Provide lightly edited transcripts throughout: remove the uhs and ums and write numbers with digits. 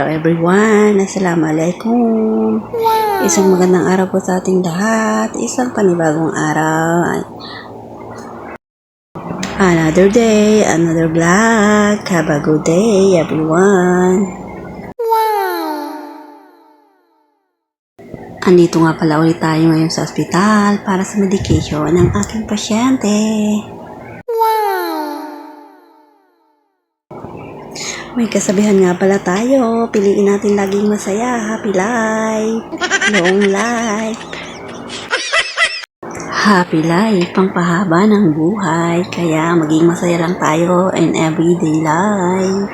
Hello everyone, Assalamualaikum. Isang magandang araw po sa ating lahat. Isang panibagong araw. Another day, another vlog. Have a good day everyone. Andito nga pala ulit tayo ngayon sa ospital para sa medication ng aking pasyente. May kasabihan nga pala tayo, piliin natin laging masaya, happy life, long life. Happy life, pangpahaba ng buhay, kaya maging masaya lang tayo in everyday life.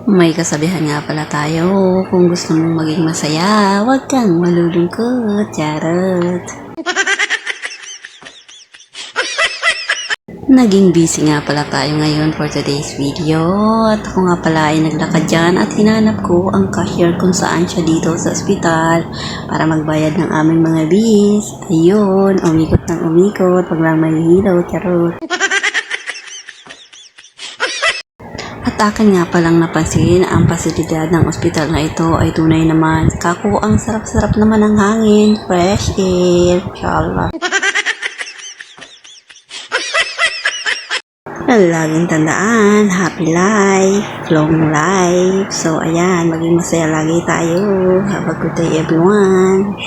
May kasabihan nga pala tayo, kung gusto mong maging masaya, huwag kang malulungkot, charot. Naging busy nga pala tayo ngayon for today's video at ako nga pala ay naglakad dyan at hinanap ko ang cashier kung saan siya dito sa ospital para magbayad ng aming mga bills. Ayun, umikot ng umikot, pag lang may hilaw, charot. At akin nga palang napansin ang pasilidad ng ospital na ito ay tunay naman. Kako, ang sarap-sarap naman ng hangin, fresh air, inshallah. Laging tandaan, happy life, long life. So, ayan, maging masaya lagi tayo. Have a good day everyone.